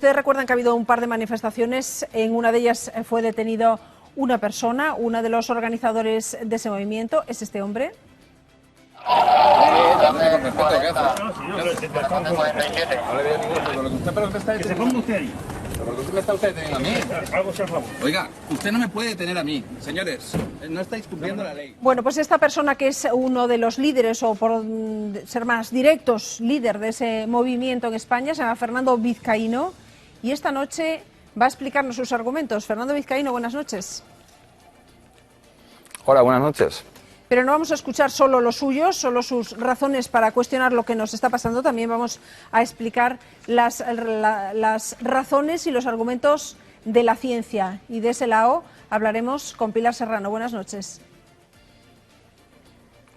ustedes recuerdan que ha habido un par de manifestaciones. En una de ellas fue detenido una persona, uno de los organizadores de ese movimiento. ¿Es este hombre? Que se ponga usted ahí. ¿Por qué me está usted deteniendo a mí? Oiga, usted no me puede detener a mí. Señores, no estáis cumpliendo la ley. Bueno, pues esta persona, que es uno de los líderes, o por ser más directos, líder de ese movimiento en España, se llama Fernando Vizcaíno, y esta noche va a explicarnos sus argumentos. Fernando Vizcaíno, buenas noches. Hola, buenas noches. Pero no vamos a escuchar solo los suyos, solo sus razones para cuestionar lo que nos está pasando. También vamos a explicar las razones y los argumentos de la ciencia. Y de ese lado hablaremos con Pilar Serrano. Buenas noches.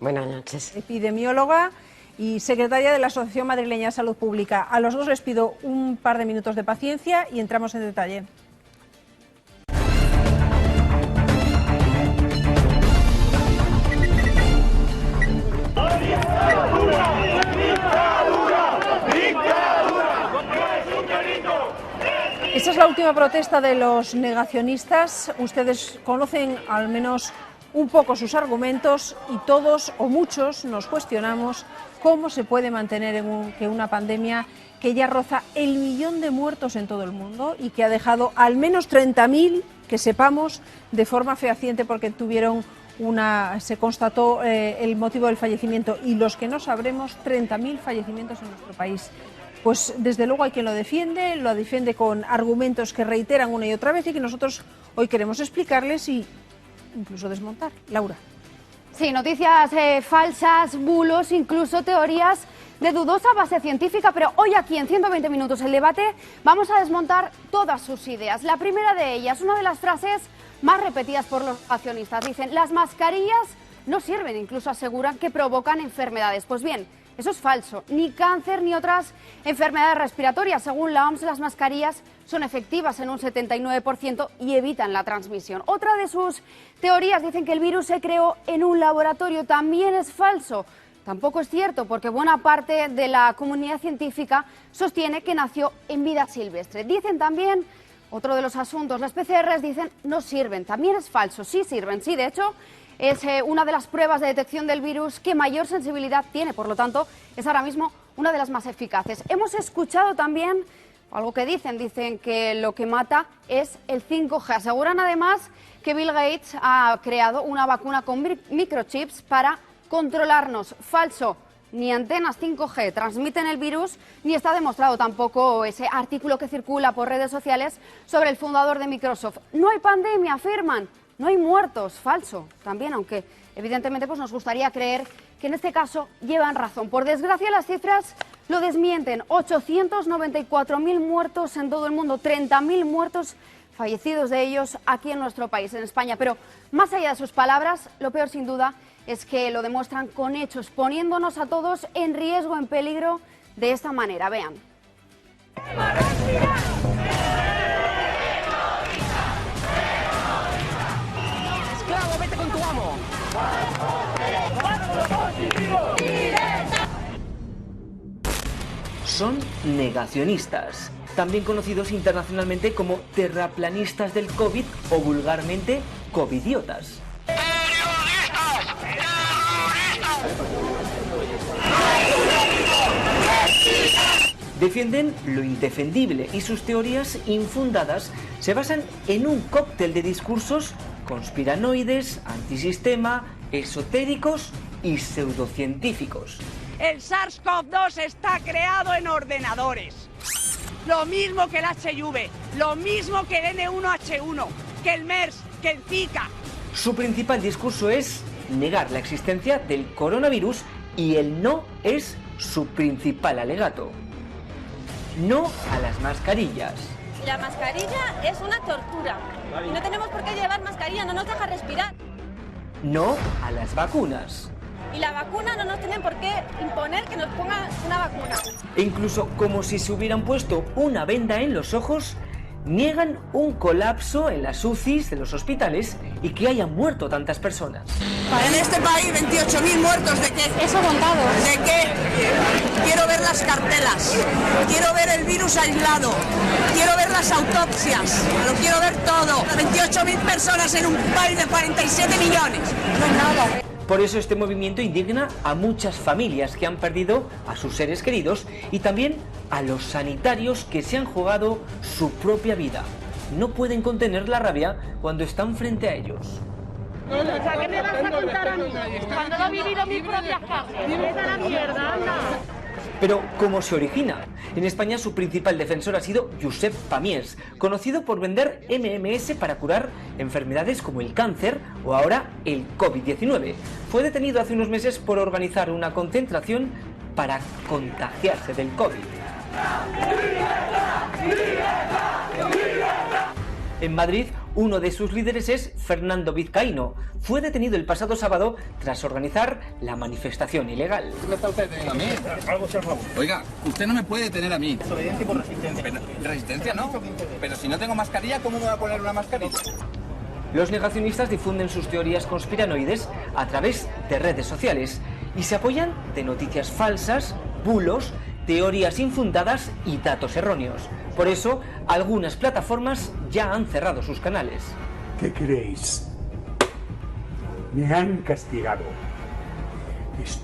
Buenas noches. Epidemióloga y secretaria de la Asociación Madrileña de Salud Pública. A los dos les pido un par de minutos de paciencia y entramos en detalle. Esta es la última protesta de los negacionistas. Ustedes conocen al menos un poco sus argumentos y todos o muchos nos cuestionamos cómo se puede mantener que una pandemia que ya roza el 1.000.000 de muertos en todo el mundo y que ha dejado al menos 30.000, que sepamos, de forma fehaciente, porque se constató el motivo del fallecimiento, y los que no sabremos, 30.000 fallecimientos en nuestro país. Pues desde luego hay quien lo defiende con argumentos que reiteran una y otra vez y que nosotros hoy queremos explicarles y incluso desmontar. Laura. Sí, noticias falsas, bulos, incluso teorías de dudosa base científica, pero hoy aquí en 120 minutos el debate vamos a desmontar todas sus ideas. La primera de ellas, una de las frases más repetidas por los accionistas, dicen: las mascarillas no sirven, incluso aseguran que provocan enfermedades. Pues bien, eso es falso. Ni cáncer ni otras enfermedades respiratorias. Según la OMS, las mascarillas son efectivas en un 79% y evitan la transmisión. Otra de sus teorías dicen que el virus se creó en un laboratorio. También es falso. Tampoco es cierto, porque buena parte de la comunidad científica sostiene que nació en vida silvestre. Dicen también, otro de los asuntos, las PCRs dicen no sirven. También es falso. Sí sirven, sí, de hecho es una de las pruebas de detección del virus que mayor sensibilidad tiene, por lo tanto, es ahora mismo una de las más eficaces. Hemos escuchado también algo que dicen que lo que mata es el 5G. Aseguran además que Bill Gates ha creado una vacuna con microchips para controlarnos. Falso. Ni antenas 5G transmiten el virus, ni está demostrado tampoco ese artículo que circula por redes sociales sobre el fundador de Microsoft. No hay pandemia, afirman. No hay muertos, falso también, aunque evidentemente pues nos gustaría creer que en este caso llevan razón. Por desgracia las cifras lo desmienten: 894.000 muertos en todo el mundo, 30.000 muertos fallecidos de ellos aquí en nuestro país, en España. Pero más allá de sus palabras, lo peor sin duda es que lo demuestran con hechos, poniéndonos a todos en riesgo, en peligro, de esta manera. Vean. ¡Vete con tu amo! Son negacionistas, también conocidos internacionalmente como terraplanistas del COVID o vulgarmente covidiotas. Defienden lo indefendible y sus teorías infundadas se basan en un cóctel de discursos conspiranoides, antisistema, esotéricos y pseudocientíficos. El SARS-CoV-2 está creado en ordenadores. Lo mismo que el HIV, lo mismo que el N1H1, que el MERS, que el Zika. Su principal discurso es negar la existencia del coronavirus y el no es su principal alegato. No a las mascarillas. La mascarilla es una tortura. Y no tenemos por qué llevar mascarilla, no nos deja respirar. No a las vacunas. Y la vacuna no nos tienen por qué imponer que nos pongan una vacuna. E incluso como si se hubieran puesto una venda en los ojos, niegan un colapso en las UCIs de los hospitales y que hayan muerto tantas personas. En este país 28.000 muertos, ¿de qué? Eso contado. ¿De qué? quiero ver las cartelas, quiero ver el virus aislado, quiero ver las autopsias, lo quiero ver todo. 28.000 personas en un país de 47 millones, no es nada. Por eso este movimiento indigna a muchas familias que han perdido a sus seres queridos y también a los sanitarios que se han jugado su propia vida. No pueden contener la rabia cuando están frente a ellos. O sea, ¿qué me vas a contar a mí? Cuando no he vivido mis propias carnes. ¡Vete a la mierda, anda! Pero, ¿cómo se origina? En España su principal defensor ha sido Josep Pamiers, conocido por vender MMS para curar enfermedades como el cáncer o ahora el COVID-19. Fue detenido hace unos meses por organizar una concentración para contagiarse del COVID. En Madrid, uno de sus líderes es Fernando Vizcaíno. Fue detenido el pasado sábado tras organizar la manifestación ilegal. ¿Qué me está usted deteniendo a mí? Oiga, usted no me puede detener a mí. Desobediencia por resistencia. Pero, resistencia no. Pero si no tengo mascarilla, ¿cómo me voy a poner una mascarilla? Los negacionistas difunden sus teorías conspiranoides a través de redes sociales y se apoyan de noticias falsas, bulos, teorías infundadas y datos erróneos. Por eso, algunas plataformas ya han cerrado sus canales. ¿Qué creéis? Me han castigado.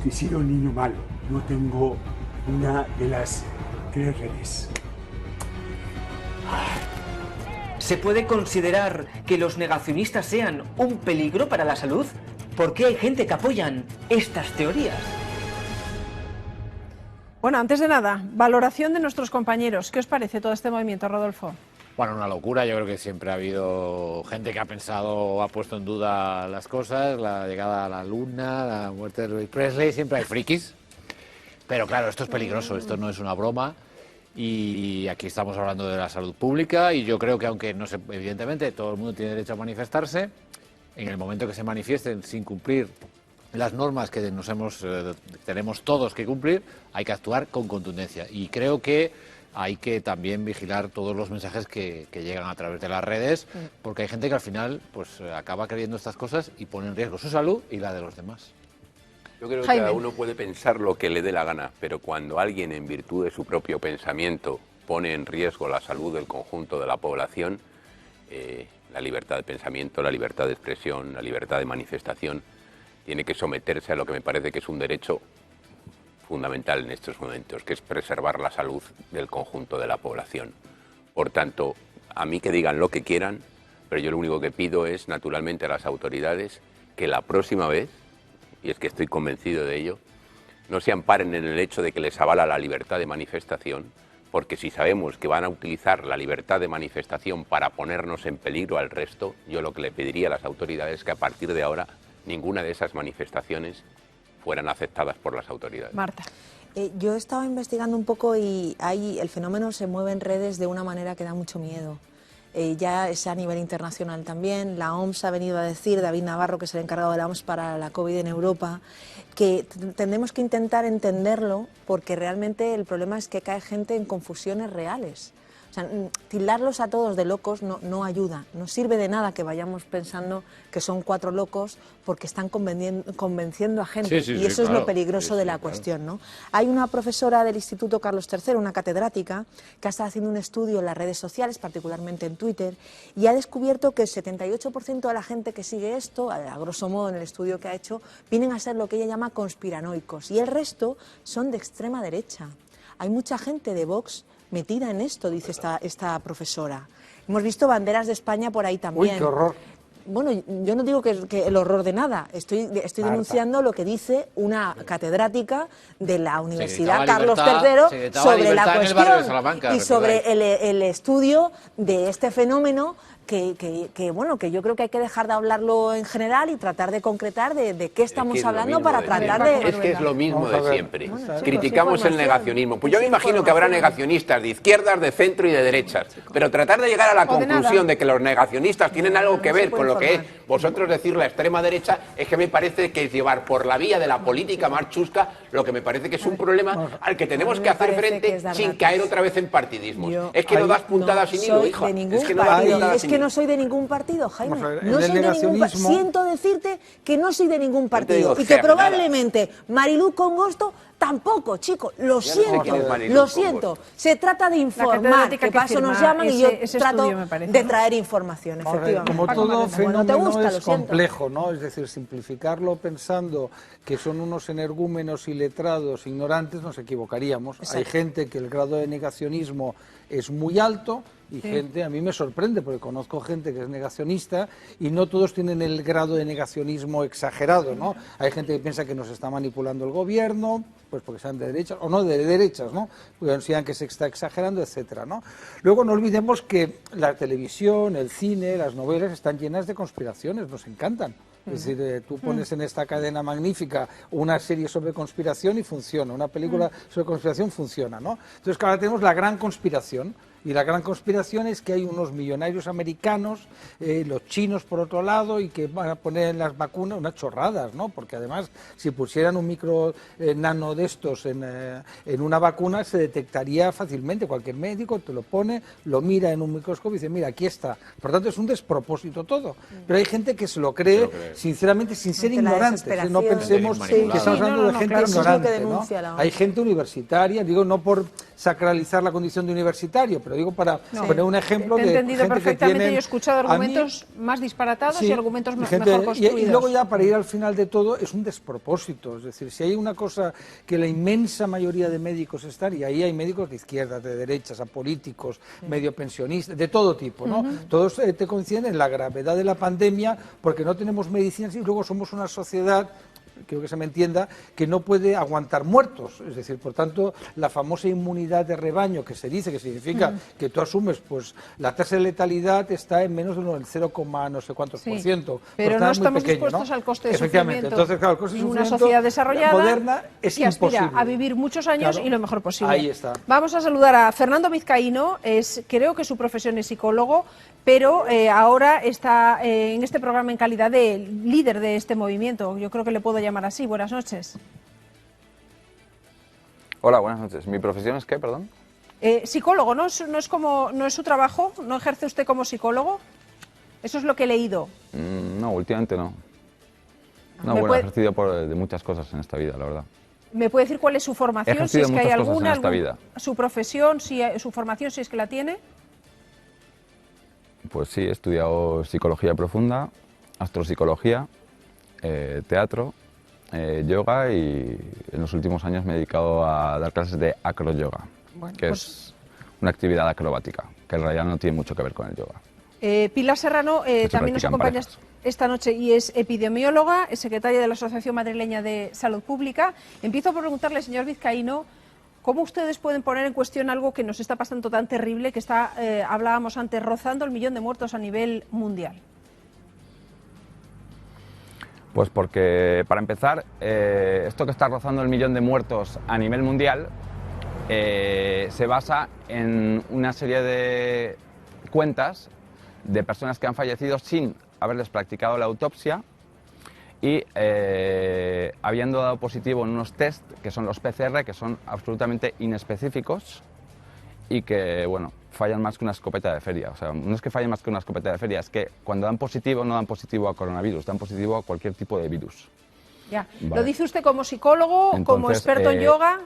He sido un niño malo. No tengo una de las 3 redes. ¿Se puede considerar que los negacionistas sean un peligro para la salud? ¿Por qué hay gente que apoyan estas teorías? Bueno, antes de nada, valoración de nuestros compañeros. ¿Qué os parece todo este movimiento, Rodolfo? Bueno, una locura. Yo creo que siempre ha habido gente que ha pensado, ha puesto en duda las cosas, la llegada a la luna, la muerte de Elvis Presley, siempre hay frikis. Pero claro, esto es peligroso, esto no es una broma. Y aquí estamos hablando de la salud pública y yo creo que aunque no se, evidentemente todo el mundo tiene derecho a manifestarse, en el momento que se manifiesten sin cumplir las normas que tenemos todos que cumplir, hay que actuar con contundencia. Y creo que hay que también vigilar todos los mensajes que llegan a través de las redes, porque hay gente que al final pues acaba creyendo estas cosas y pone en riesgo su salud y la de los demás. Yo creo que cada uno puede pensar lo que le dé la gana, pero cuando alguien, en virtud de su propio pensamiento, pone en riesgo la salud del conjunto de la población, la libertad de pensamiento, la libertad de expresión, la libertad de manifestación, tiene que someterse a lo que me parece que es un derecho fundamental en estos momentos, que es preservar la salud del conjunto de la población. Por tanto, a mí que digan lo que quieran, pero yo lo único que pido es, naturalmente, a las autoridades que la próxima vez, y es que estoy convencido de ello, no se amparen en el hecho de que les avala la libertad de manifestación, porque si sabemos que van a utilizar la libertad de manifestación para ponernos en peligro al resto, yo lo que le pediría a las autoridades es que a partir de ahora ninguna de esas manifestaciones fueran aceptadas por las autoridades. Marta. Yo he estado investigando un poco y el fenómeno se mueve en redes de una manera que da mucho miedo. Ya es a nivel internacional también. La OMS ha venido a decir, David Navarro, que es el encargado de la OMS para la COVID en Europa, que tendremos que intentar entenderlo porque realmente el problema es que cae gente en confusiones reales. O sea, tildarlos a todos de locos no ayuda, no sirve de nada que vayamos pensando que son 4 locos porque están convenciendo a gente y eso es lo peligroso de la cuestión, ¿no? Hay una profesora del Instituto Carlos III, una catedrática, que ha estado haciendo un estudio en las redes sociales, particularmente en Twitter, y ha descubierto que el 78% de la gente que sigue esto, a grosso modo en el estudio que ha hecho, vienen a ser lo que ella llama conspiranoicos y el resto son de extrema derecha. Hay mucha gente de Vox metida en esto, dice esta profesora. Hemos visto banderas de España por ahí también. ¡Uy, qué horror! Bueno, yo no digo que el horror de nada, estoy denunciando lo que dice una catedrática de la Universidad Carlos III sobre la cuestión y sobre el estudio de este fenómeno que yo creo que hay que dejar de hablarlo en general y tratar de concretar de qué estamos hablando para tratar de... Es que es lo mismo de siempre. Criticamos el negacionismo. Pues yo me imagino que habrá negacionistas de izquierdas, de centro y de derechas. Pero tratar de llegar a la conclusión de que los negacionistas tienen algo que ver con lo que es. Vosotros decir la extrema derecha es que me parece que es llevar por la vía de la política más chusca, lo que me parece que es un problema al que tenemos que hacer frente sin caer otra vez en partidismos. Es que no das puntadas sin hilo, hija. Es que no soy de ningún partido, Jaime. No soy de ningún partido. Siento decirte que no soy de ningún partido y que probablemente Mariluz Congosto tampoco, chicos, lo siento. Se trata de informar, que para eso nos llaman y yo trato de traer información, efectivamente. Como todo fenómeno es complejo, ¿no? Es decir, simplificarlo pensando que son unos energúmenos iletrados, ignorantes, nos equivocaríamos. Exacto. Hay gente que el grado de negacionismo es muy alto y gente, a mí me sorprende porque conozco gente que es negacionista y no todos tienen el grado de negacionismo exagerado, ¿no? Hay gente que piensa que nos está manipulando el gobierno, pues porque sean de derechas o no de derechas, ¿no? Porque consideran que se está exagerando, etcétera, ¿no? Luego no olvidemos que la televisión, el cine, las novelas están llenas de conspiraciones, nos encantan. Es decir, tú pones en esta cadena magnífica una serie sobre conspiración y funciona, una película sobre conspiración funciona, ¿no? Entonces, ahora tenemos la gran conspiración. Y la gran conspiración es que hay unos millonarios americanos, los chinos por otro lado, y que van a poner en las vacunas unas chorradas, ¿no? Porque además, si pusieran un micro nano de estos en una vacuna, se detectaría fácilmente. Cualquier médico te lo pone, lo mira en un microscopio y dice, mira, aquí está. Por tanto, es un despropósito todo. Pero hay gente que se lo cree, sinceramente, sin ser ignorantes. No pensemos que estamos hablando de gente ignorante, ¿no? Hay gente universitaria, digo, no por sacralizar la condición de universitario, pero digo para poner un ejemplo de entendido gente perfectamente que tiene, y he escuchado argumentos más disparatados y argumentos mejor construidos. Y luego ya para ir al final de todo es un despropósito, es decir, si hay una cosa que la inmensa mayoría de médicos están, y ahí hay médicos de izquierdas, de derechas, a políticos, medio pensionistas, de todo tipo, ¿no? Todos te coinciden en la gravedad de la pandemia porque no tenemos medicinas y luego somos una sociedad, creo que se me entienda, que no puede aguantar muertos, es decir, por tanto, la famosa inmunidad de rebaño que se dice, que significa que tú asumes, pues la tasa de letalidad está en menos del 0, no sé cuántos por ciento. Pero no estamos dispuestos al coste de sufrimiento. Entonces, claro, el coste de una sociedad desarrollada moderna es que aspira imposible a vivir muchos años y lo mejor posible. Ahí está. Vamos a saludar a Fernando Vizcaíno, creo que su profesión es psicólogo, pero ahora está en este programa en calidad de líder de este movimiento. Yo creo que le puedo llamar así. Buenas noches. Hola, buenas noches. ¿Mi profesión es qué, perdón? Psicólogo, ¿no es su trabajo? ¿No ejerce usted como psicólogo? Eso es lo que he leído. No, últimamente no. No, bueno, he ejercido de muchas cosas en esta vida, la verdad. ¿Me puede decir cuál es su formación? Si es que hay alguna, su profesión, su formación, si es que la tiene. Pues sí, he estudiado psicología profunda, astropsicología, teatro, yoga y en los últimos años me he dedicado a dar clases de acroyoga, que es una actividad acrobática, que en realidad no tiene mucho que ver con el yoga. Pilar Serrano también nos acompaña esta noche y es epidemióloga, es secretaria de la Asociación Madrileña de Salud Pública. Empiezo por preguntarle, señor Vizcaíno, ¿cómo ustedes pueden poner en cuestión algo que nos está pasando tan terrible, que está, hablábamos antes, rozando el 1 millón de muertos a nivel mundial? Pues porque, para empezar, esto que está rozando el 1 millón de muertos a nivel mundial se basa en una serie de cuentas de personas que han fallecido sin haberles practicado la autopsia y habiendo dado positivo en unos test, que son los PCR, que son absolutamente inespecíficos y que, bueno, fallan más que una escopeta de feria. O sea, no es que fallen más que una escopeta de feria, es que cuando dan positivo no dan positivo a coronavirus, dan positivo a cualquier tipo de virus. Ya. Vale. ¿Lo dice usted como psicólogo, como experto en yoga?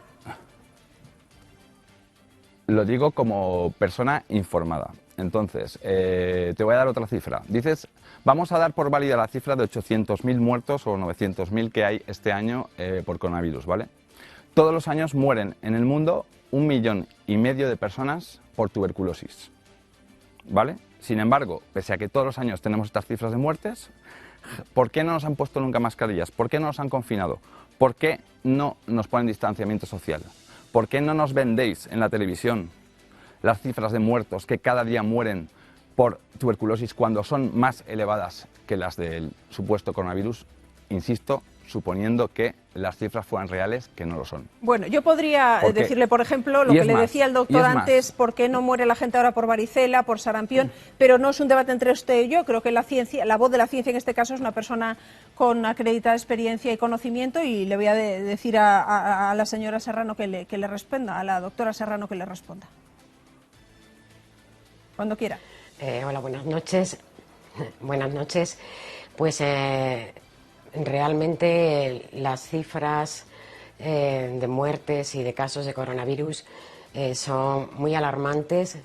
Lo digo como persona informada. Entonces, te voy a dar otra cifra. Dices, vamos a dar por válida la cifra de 800.000 muertos o 900.000 que hay este año por coronavirus, ¿vale? Todos los años mueren en el mundo 1,5 millones de personas por tuberculosis, ¿vale? Sin embargo, pese a que todos los años tenemos estas cifras de muertes, ¿por qué no nos han puesto nunca mascarillas? ¿Por qué no nos han confinado? ¿Por qué no nos ponen distanciamiento social? ¿Por qué no nos vendéis en la televisión las cifras de muertos que cada día mueren por tuberculosis cuando son más elevadas que las del supuesto coronavirus? Insisto, suponiendo que las cifras fueran reales, que no lo son. Bueno, yo podría decirle, por ejemplo, lo que le decía el doctor antes, por qué no muere la gente ahora por varicela, por sarampión, pero no es un debate entre usted y yo. Creo que la ciencia, la voz de la ciencia en este caso es una persona con acreditada experiencia y conocimiento, y le voy a decir a la señora Serrano que le responda, a la doctora Serrano que le responda. Cuando quiera. Hola, buenas noches. Buenas noches. Pues realmente las cifras de muertes y de casos de coronavirus son muy alarmantes.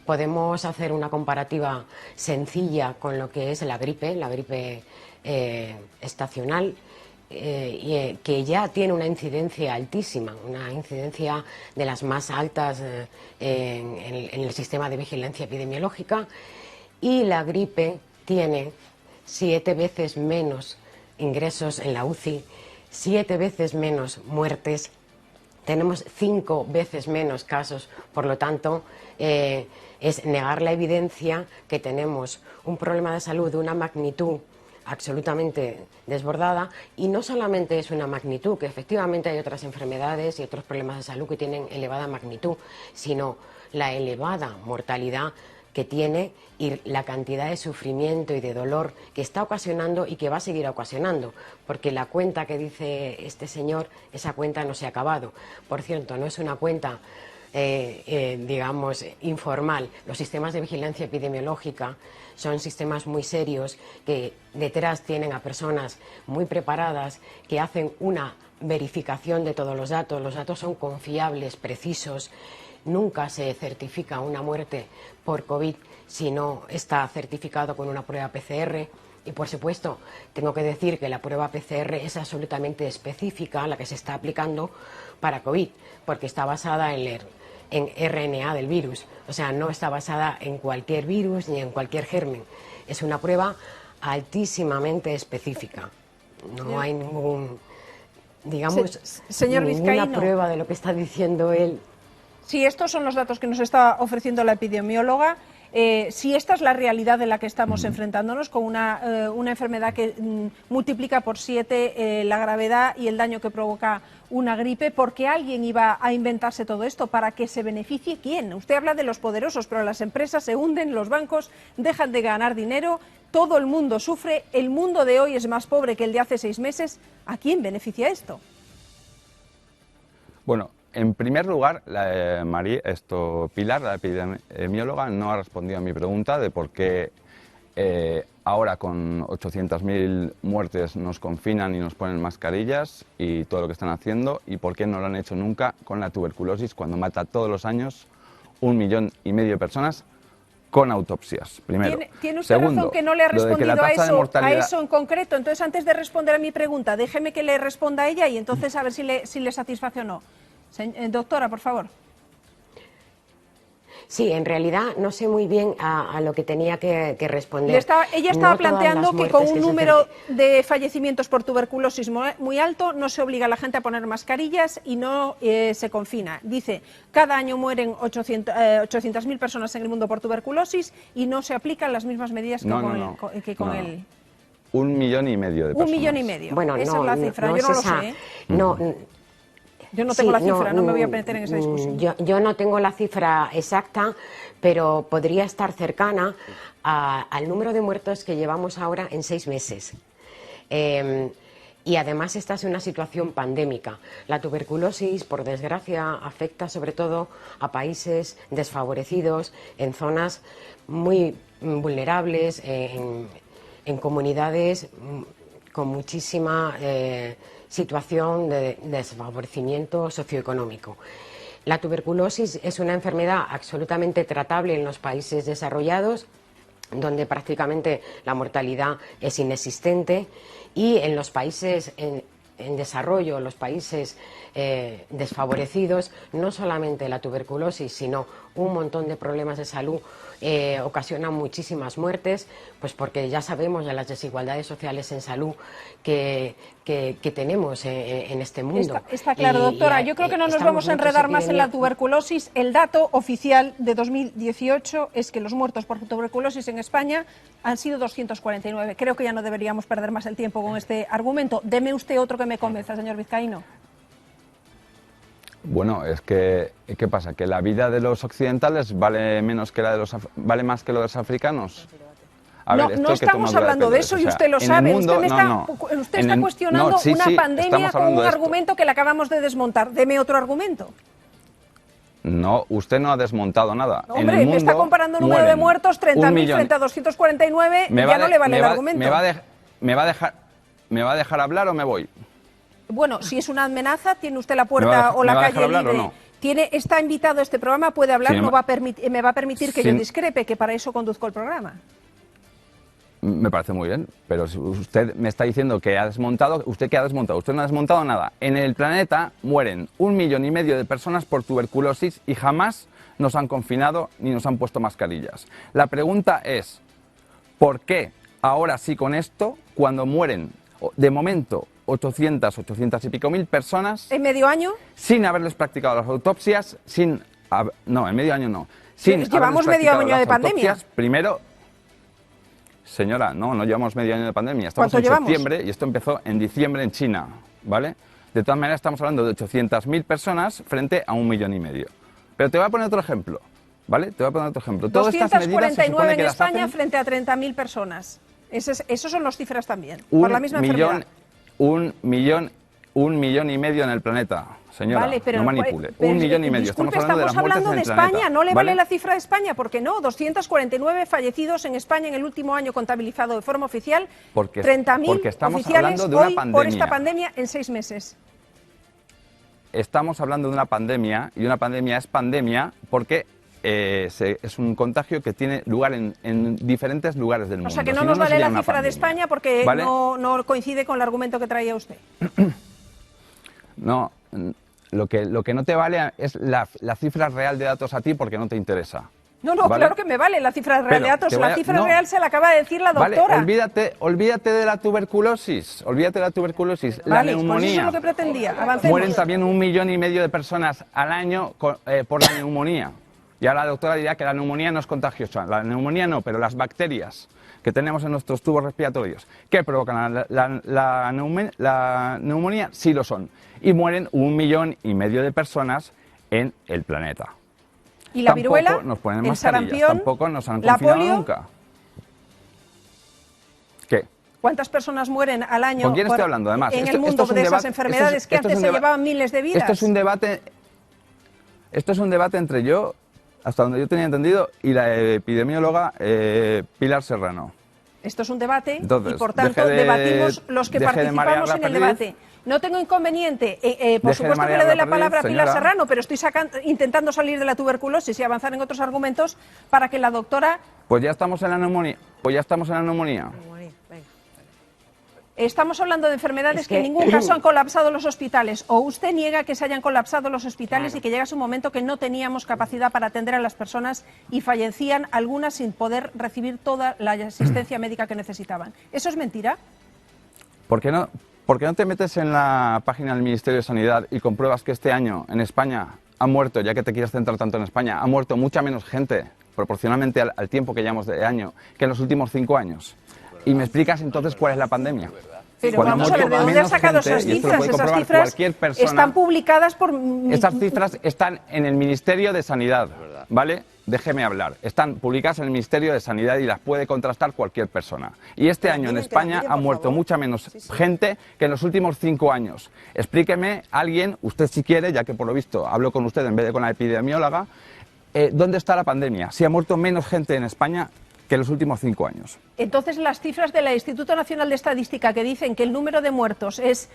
Podemos hacer una comparativa sencilla con lo que es la gripe estacional, que ya tiene una incidencia altísima, una incidencia de las más altas en el sistema de vigilancia epidemiológica, y la gripe tiene 7 veces menos ingresos en la UCI, 7 veces menos muertes, tenemos 5 veces menos casos. Por lo tanto, es negar la evidencia que tenemos un problema de salud de una magnitud absolutamente desbordada, y no solamente es una magnitud, que efectivamente hay otras enfermedades y otros problemas de salud que tienen elevada magnitud, sino la elevada mortalidad que tiene y la cantidad de sufrimiento y de dolor que está ocasionando y que va a seguir ocasionando, porque la cuenta que dice este señor, esa cuenta no se ha acabado. Por cierto, no es una cuenta, digamos, informal. Los sistemas de vigilancia epidemiológica son sistemas muy serios que detrás tienen a personas muy preparadas que hacen una verificación de todos los datos son confiables, precisos. Nunca se certifica una muerte por COVID si no está certificado con una prueba PCR. Y, por supuesto, tengo que decir que la prueba PCR es absolutamente específica, la que se está aplicando para COVID, porque está basada en RNA del virus. O sea, no está basada en cualquier virus ni en cualquier germen. Es una prueba altísimamente específica. No hay ningún, digamos, señor ninguna Vizcaíno, prueba de lo que está diciendo él. Si estos son los datos que nos está ofreciendo la epidemióloga, si esta es la realidad en la que estamos enfrentándonos, con una enfermedad que multiplica por 7 la gravedad y el daño que provoca una gripe, ¿por qué alguien iba a inventarse todo esto? ¿Para que se beneficie quién? Usted habla de los poderosos, pero las empresas se hunden, los bancos dejan de ganar dinero, todo el mundo sufre, el mundo de hoy es más pobre que el de hace 6 meses. ¿A quién beneficia esto? Bueno, en primer lugar, Pilar, la epidemióloga, no ha respondido a mi pregunta de por qué ahora con 800.000 muertes nos confinan y nos ponen mascarillas y todo lo que están haciendo, y por qué no lo han hecho nunca con la tuberculosis, cuando mata todos los años 1,5 millones de personas con autopsias, primero. Tiene usted razón que no le ha respondido a eso en concreto. Entonces, antes de responder a mi pregunta, déjeme que le responda a ella y entonces a ver si le satisface o no. Doctora, por favor. Sí, en realidad no sé muy bien a lo que tenía que responder. Ella estaba planteando que con un número de fallecimientos por tuberculosis muy alto no se obliga a la gente a poner mascarillas y no se confina. Dice, cada año mueren 800.000 personas en el mundo por tuberculosis y no se aplican las mismas medidas que con el... 1,5 millones de personas. 1,5 millones. Bueno, esa es la cifra, yo no lo sé. Yo no tengo la cifra, no me voy a meter en esa discusión. Yo no tengo la cifra exacta, pero podría estar cercana al número de muertos que llevamos ahora en 6 meses. Y además esta es una situación pandémica. La tuberculosis, por desgracia, afecta sobre todo a países desfavorecidos, en zonas muy vulnerables, en comunidades con muchísima situación de desfavorecimiento socioeconómico. La tuberculosis es una enfermedad absolutamente tratable en los países desarrollados, donde prácticamente la mortalidad es inexistente, y en los países en desarrollo, los países desfavorecidos, no solamente la tuberculosis, sino un montón de problemas de salud, ocasionan muchísimas muertes, pues porque ya sabemos de las desigualdades sociales en salud que tenemos en este mundo. Está claro, doctora. Yo creo que no nos vamos a enredar más en la tuberculosis. El dato oficial de 2018 es que los muertos por tuberculosis en España han sido 249. Creo que ya no deberíamos perder más el tiempo con este argumento. Deme usted otro que me convenza, señor Vizcaíno. Bueno, es que, ¿qué pasa? ¿Que la vida de los occidentales vale menos que la de vale más que la de los africanos? No estamos hablando de eso y usted lo sabe. Usted está cuestionando una pandemia con un argumento que le acabamos de desmontar. Deme otro argumento. No, usted no ha desmontado nada. Hombre, me está comparando número de muertos, 30.000 frente a 249, y ya no le vale el argumento. ¿Me va a dejar hablar o me voy? Bueno, si es una amenaza, tiene usted la puerta o la calle libre. No? Está invitado a este programa, puede hablar, me va a permitir que yo discrepe, que para eso conduzco el programa. Me parece muy bien, pero si usted me está diciendo que ha desmontado, ¿usted qué ha desmontado? Usted no ha desmontado nada. En el planeta mueren 1,5 millones de personas por tuberculosis y jamás nos han confinado ni nos han puesto mascarillas. La pregunta es, ¿por qué ahora sí con esto, cuando mueren de momento 800 y pico mil personas... ¿En medio año? Sin haberles practicado las autopsias, no, en medio año no. Llevamos medio año de pandemia. Primero... Señora, no llevamos medio año de pandemia, estamos en septiembre y esto empezó en diciembre en China, ¿vale? De todas maneras estamos hablando de 800.000 personas frente a 1,5 millones. Pero te voy a poner otro ejemplo, ¿vale? Te voy a poner otro ejemplo. 249 en España frente a 30.000 personas. Esos son las cifras también, por la misma enfermedad. 1,5 millones en el planeta, señora, vale, pero, no manipule. 1,5 millones. Disculpe, estamos hablando de España, planeta, ¿no le vale la cifra de España? Porque no, 249 fallecidos en España en el último año contabilizado de forma oficial, 30.000 oficiales hoy por esta pandemia en 6 meses. Estamos hablando de una pandemia, y una pandemia es pandemia porque es un contagio que tiene lugar en diferentes lugares del mundo. O sea que no nos vale la cifra de España porque ¿vale? no coincide con el argumento que traía usted. No, lo que no te vale es la cifra real de datos a ti porque no te interesa. No, ¿vale? Claro que me vale la cifra real de datos. La cifra real se la acaba de decir la doctora. Vale, olvídate de la tuberculosis. Olvídate de la tuberculosis. Vale, la neumonía. Pues eso es lo que pretendía. Avancemos. Mueren también 1,5 millones de personas al año por la neumonía. Y ahora la doctora dirá que la neumonía no es contagiosa. La neumonía no, pero las bacterias que tenemos en nuestros tubos respiratorios que provocan la neumonía sí lo son. Y mueren 1,5 millones de personas en el planeta. ¿Y la viruela? Tampoco nos ponen el sarampión, tampoco nos han confinado polio, nunca. ¿Qué? ¿Cuántas personas mueren al año ¿Con quién estoy hablando, además? en el mundo de esas enfermedades que antes se llevaban miles de vidas? Esto es un debate entre yo, hasta donde yo tenía entendido, y la epidemióloga Pilar Serrano. Esto es un debate. Entonces, y por tanto debatimos los que participamos en el debate. No tengo inconveniente, por supuesto que le doy la palabra a Pilar Serrano, pero estoy intentando salir de la tuberculosis y avanzar en otros argumentos para que la doctora... Pues ya estamos en la neumonía. Estamos hablando de enfermedades que en ningún caso han colapsado los hospitales. O usted niega que se hayan colapsado los hospitales y que llega un momento que no teníamos capacidad para atender a las personas y fallecían algunas sin poder recibir toda la asistencia médica que necesitaban. ¿Eso es mentira? ¿Por qué no te metes en la página del Ministerio de Sanidad y compruebas que este año en España ha muerto, ya que te quieres centrar tanto en España, ha muerto mucha menos gente proporcionalmente al tiempo que llevamos de año que en los últimos 5 años? Y me explicas entonces cuál es la pandemia. Pero vamos a ver, ¿de dónde has sacado esas cifras? Esas cifras están publicadas por... Estas cifras están en el Ministerio de Sanidad, ¿vale? Déjeme hablar. Están publicadas en el Ministerio de Sanidad y las puede contrastar cualquier persona. Y este año en España ha muerto mucha menos gente que en los últimos 5 años. Explíqueme, alguien, usted si quiere, ya que por lo visto hablo con usted en vez de con la epidemióloga, ¿dónde está la pandemia? Si ha muerto menos gente en España que en los últimos 5 años. Entonces, las cifras del Instituto Nacional de Estadística que dicen que el número de muertos es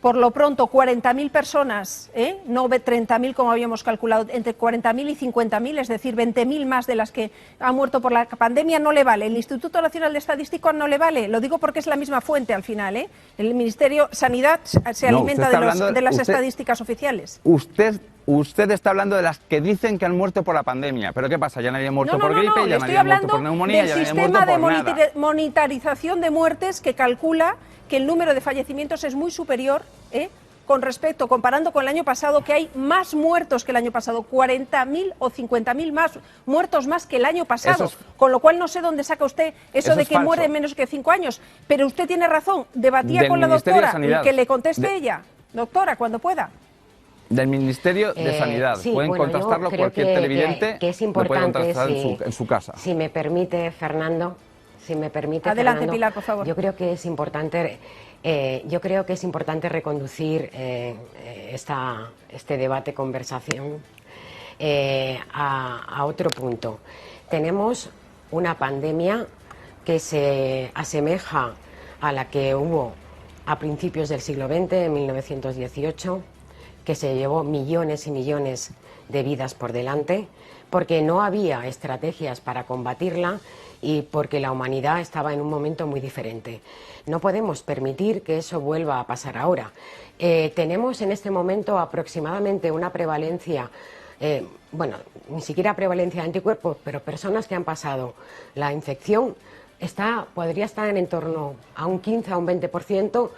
Por lo pronto, 40.000 personas, no 30.000 como habíamos calculado, entre 40.000 y 50.000, es decir, 20.000 más de las que han muerto por la pandemia, no le vale. El Instituto Nacional de Estadística no le vale. Lo digo porque es la misma fuente al final. El Ministerio de Sanidad se alimenta de las estadísticas oficiales. Usted está hablando de las que dicen que han muerto por la pandemia. ¿Pero qué pasa? Ya nadie ha muerto por gripe, ya nadie ha muerto por neumonía, ya nadie ha muerto por nada. El sistema de monitorización de muertes que calcula que el número de fallecimientos es muy superior, comparando con el año pasado, que hay más muertos que el año pasado, 40.000 o 50.000 más muertos más que el año pasado, con lo cual no sé dónde saca usted eso de que muere en menos que 5 años, pero usted tiene razón, debatía con la doctora y que le conteste ella, doctora, cuando pueda. Del Ministerio de Sanidad. Sí, pueden contrastarlo cualquier televidente, que es importante, lo puede contrastar en su casa. Si me permite, Fernando. Adelante, Pilar, por favor. Yo creo que es importante reconducir este debate, conversación, a otro punto. Tenemos una pandemia que se asemeja a la que hubo a principios del siglo XX, en 1918, que se llevó millones y millones de vidas por delante, porque no había estrategias para combatirla y porque la humanidad estaba en un momento muy diferente. No podemos permitir que eso vuelva a pasar ahora. Tenemos en este momento aproximadamente una prevalencia, ni siquiera prevalencia de anticuerpos, pero personas que han pasado la infección podría estar en torno a un 15 a un 20%,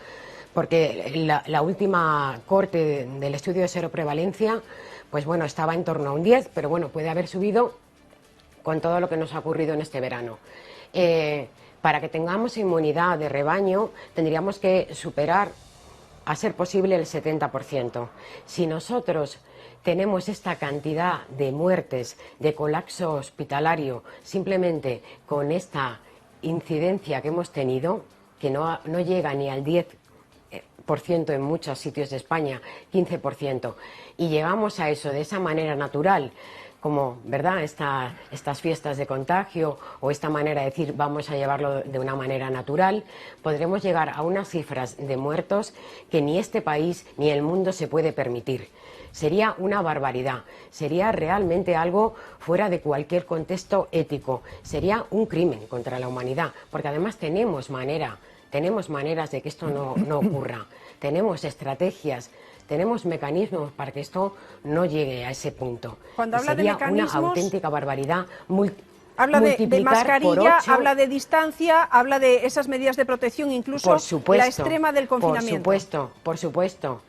porque la última corte del estudio de seroprevalencia, estaba en torno a un 10, pero puede haber subido con todo lo que nos ha ocurrido en este verano. Para que tengamos inmunidad de rebaño, tendríamos que superar, a ser posible, el 70%. Si nosotros tenemos esta cantidad de muertes, de colapso hospitalario, simplemente con esta incidencia que hemos tenido, que no llega ni al 10% en muchos sitios de España, 15%, y llegamos a eso de esa manera natural, como, ¿verdad?, estas fiestas de contagio o esta manera de decir vamos a llevarlo de una manera natural, podremos llegar a unas cifras de muertos que ni este país ni el mundo se puede permitir. Sería una barbaridad, sería realmente algo fuera de cualquier contexto ético, sería un crimen contra la humanidad, porque además tenemos maneras de que esto no ocurra, tenemos estrategias, tenemos mecanismos para que esto no llegue a ese punto. Cuando habla sería de mecanismos, una auténtica barbaridad. Habla de mascarilla, habla de distancia, habla de esas medidas de protección, incluso por supuesto, la extrema del confinamiento. Por supuesto.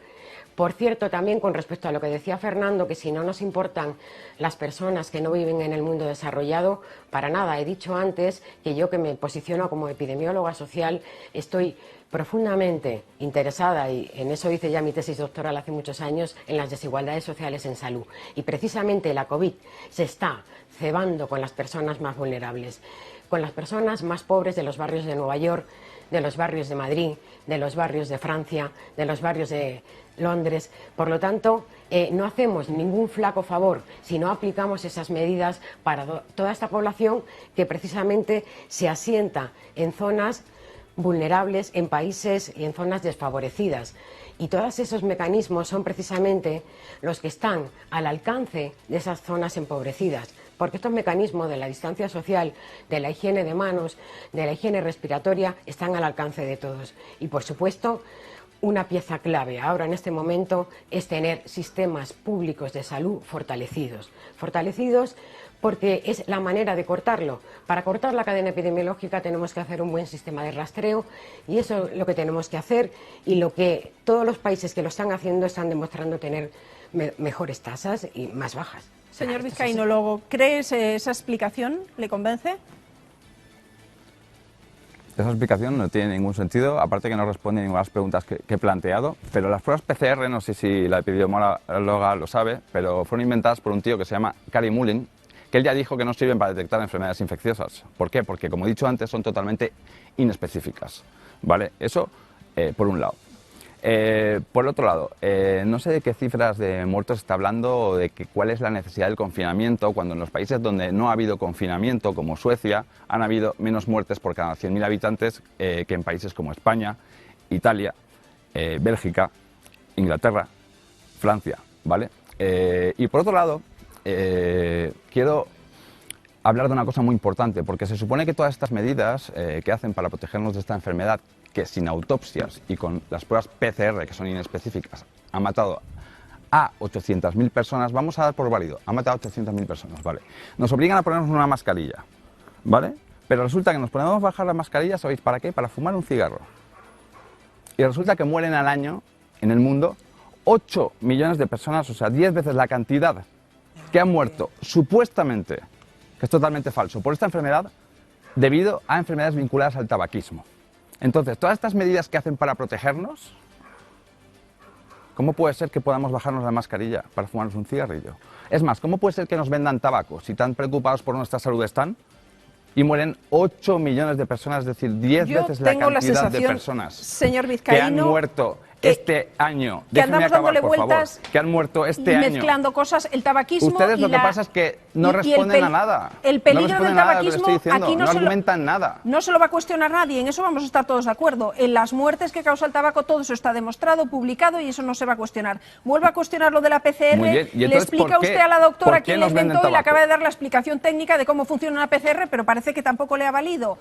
Por cierto, también con respecto a lo que decía Fernando, que si no nos importan las personas que no viven en el mundo desarrollado, para nada. He dicho antes que yo, que me posiciono como epidemióloga social, estoy profundamente interesada, y en eso hice ya mi tesis doctoral hace muchos años, en las desigualdades sociales en salud. Y precisamente la COVID se está cebando con las personas más vulnerables, con las personas más pobres de los barrios de Nueva York, de los barrios de Madrid, de los barrios de Francia, de los barrios de Londres. Por lo tanto, no hacemos ningún flaco favor si no aplicamos esas medidas para toda esta población que precisamente se asienta en zonas vulnerables, en países y en zonas desfavorecidas. Y todos esos mecanismos son precisamente los que están al alcance de esas zonas empobrecidas, porque estos mecanismos de la distancia social, de la higiene de manos, de la higiene respiratoria, están al alcance de todos. Y, por supuesto, una pieza clave ahora en este momento es tener sistemas públicos de salud fortalecidos porque es la manera de cortarlo. Para cortar la cadena epidemiológica tenemos que hacer un buen sistema de rastreo, y eso es lo que tenemos que hacer, y lo que todos los países que lo están haciendo están demostrando tener mejores tasas y más bajas. Señor vizcaínólogo, ¿cree esa explicación? ¿Le convence? Esa explicación no tiene ningún sentido, aparte que no responde a ninguna de las preguntas que he planteado, pero las pruebas PCR, no sé si la epidemióloga lo sabe, pero fueron inventadas por un tío que se llama Kary Mullen, que él ya dijo que no sirven para detectar enfermedades infecciosas. ¿Por qué? Porque, como he dicho antes, son totalmente inespecíficas, ¿vale? Eso, por un lado. Por otro lado, no sé de qué cifras de muertos está hablando o de cuál es la necesidad del confinamiento, cuando en los países donde no ha habido confinamiento, como Suecia, han habido menos muertes por cada 100.000 habitantes que en países como España, Italia, Bélgica Inglaterra, Francia, ¿vale? Y por otro lado, quiero hablar de una cosa muy importante, porque se supone que todas estas medidas que hacen para protegernos de esta enfermedad, que sin autopsias y con las pruebas PCR, que son inespecíficas, han matado a 800.000 personas, vamos a dar por válido, han matado a 800.000 personas, ¿vale? Nos obligan a ponernos una mascarilla, ¿vale? Pero resulta que nos ponemos a bajar la mascarilla, ¿sabéis para qué? Para fumar un cigarro. Y resulta que mueren al año, en el mundo, 8 millones de personas, o sea, 10 veces la cantidad que han muerto, supuestamente, que es totalmente falso, por esta enfermedad, debido a enfermedades vinculadas al tabaquismo. Entonces, todas estas medidas que hacen para protegernos, ¿cómo puede ser que podamos bajarnos la mascarilla para fumarnos un cigarrillo? Es más, ¿cómo puede ser que nos vendan tabaco si tan preocupados por nuestra salud están? Y mueren 8 millones de personas, es decir, 10 veces la cantidad de personas señor Vizcaíno, que han muerto este año. Que andamos dándole vueltas que han muerto este y año. mezclando cosas, el tabaquismo. Ustedes lo que pasa es que no responden a nada. El peligro del tabaquismo aquí no argumentan nada. No se lo va a cuestionar nadie, en eso vamos a estar todos de acuerdo. En las muertes que causa el tabaco todo eso está demostrado, publicado y eso no se va a cuestionar. Vuelvo a cuestionar lo de la PCR. Le explica usted a la doctora quién la inventó y le acaba de dar la explicación técnica de cómo funciona una PCR, pero parece que tampoco le ha valido.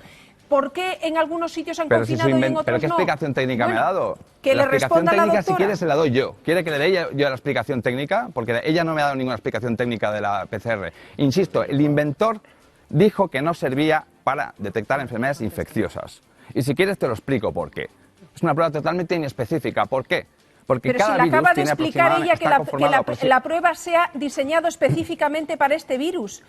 ¿Por qué en algunos sitios han confinado y en otros no? ¿Pero qué explicación técnica me ha dado? Que le responda a la doctora. Si quiere se la doy yo. ¿Quiere que le dé yo la explicación técnica? Porque ella no me ha dado ninguna explicación técnica de la PCR. Insisto, el inventor dijo que no servía para detectar enfermedades infecciosas. Y si quieres te lo explico por qué. Es una prueba totalmente inespecífica. ¿Por qué? Porque pero cada si le acaba de virus explicar ella que la prueba se ha diseñado específicamente para este virus.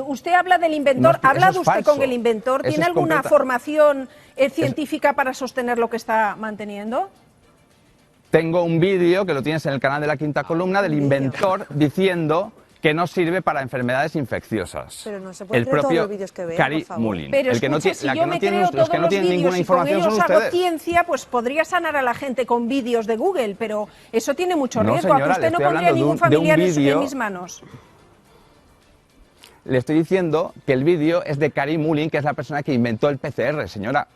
Usted habla del inventor, ¿ha hablado usted con el inventor? ¿Tiene alguna formación científica para sostener lo que está manteniendo? Tengo un vídeo que lo tienes en el canal de La Quinta Columna del inventor diciendo que no sirve para enfermedades infecciosas. Pero no se puede el propio todos los vídeos que vea, Cari Mullin. Pero escuche, si yo me creo todos los vídeos y con ellos hago ciencia, pues podría sanar a la gente con vídeos de Google, pero eso tiene mucho riesgo. Señora, usted no pondría ningún familiar en mis manos. Le estoy diciendo que el vídeo es de Cari Mullin, que es la persona que inventó el PCR, señora.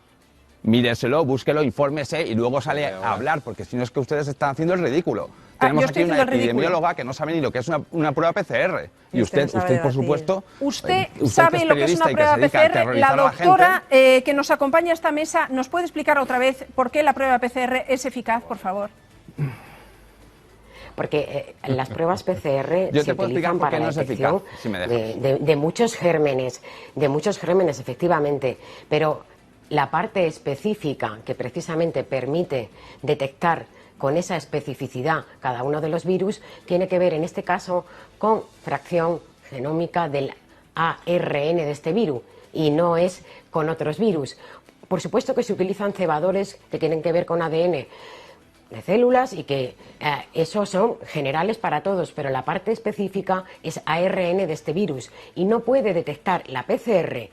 Míreselo, búsquelo, infórmese y luego sale a hablar, porque si no es que ustedes están haciendo el ridículo. Tenemos aquí una epidemióloga que no sabe ni lo que es una prueba PCR. Y usted por supuesto... Usted sabe lo que es una prueba PCR. La doctora que nos acompaña a esta mesa, ¿nos puede explicar otra vez por qué la prueba PCR es eficaz, por favor? Porque las pruebas PCR se utilizan para la detección de muchos gérmenes, efectivamente, pero la parte específica que precisamente permite detectar con esa especificidad cada uno de los virus tiene que ver en este caso con fracción genómica del ARN de este virus y no es con otros virus. Por supuesto que se utilizan cebadores que tienen que ver con ADN de células y que esos son generales para todos, pero la parte específica es ARN de este virus y no puede detectar la PCR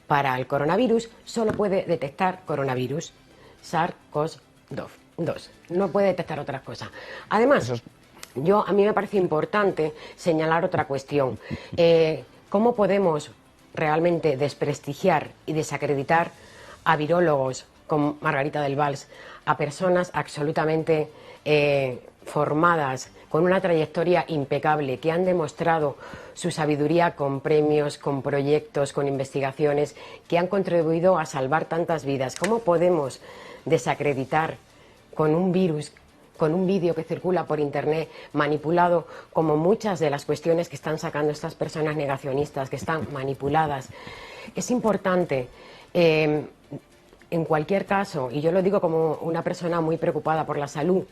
para el coronavirus, solo puede detectar coronavirus, SARS-CoV-2, no puede detectar otras cosas. Además, a mí me parece importante señalar otra cuestión. ¿Cómo podemos realmente desprestigiar y desacreditar a virólogos como Margarita del Vals, a personas absolutamente formadas, con una trayectoria impecable, que han demostrado su sabiduría con premios, con proyectos, con investigaciones, que han contribuido a salvar tantas vidas? ¿Cómo podemos desacreditar con un virus, con un vídeo que circula por internet manipulado, como muchas de las cuestiones que están sacando estas personas negacionistas, que están manipuladas? Es importante, en cualquier caso, y yo lo digo como una persona muy preocupada por la salud,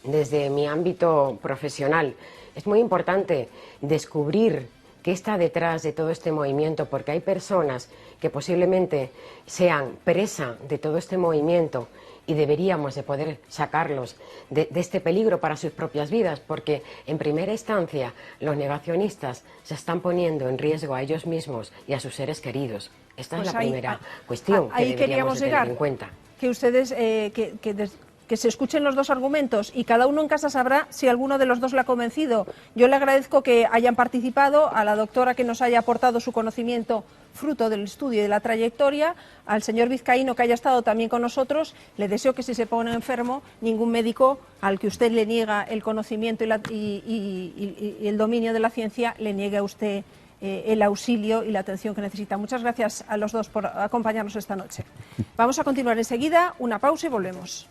desde mi ámbito profesional, es muy importante descubrir qué está detrás de todo este movimiento, porque hay personas que posiblemente sean presa de todo este movimiento y deberíamos de poder sacarlos de este peligro para sus propias vidas, porque en primera instancia los negacionistas se están poniendo en riesgo a ellos mismos y a sus seres queridos. Esta es la primera cuestión que deberíamos de tener en cuenta. Que ustedes que se escuchen los dos argumentos y cada uno en casa sabrá si alguno de los dos le ha convencido. Yo le agradezco que hayan participado, a la doctora que nos haya aportado su conocimiento fruto del estudio y de la trayectoria, al señor Vizcaíno que haya estado también con nosotros. Le deseo que si se pone enfermo, ningún médico al que usted le niega el conocimiento y el dominio de la ciencia le niegue a usted el auxilio y la atención que necesita. Muchas gracias a los dos por acompañarnos esta noche. Vamos a continuar enseguida, una pausa y volvemos.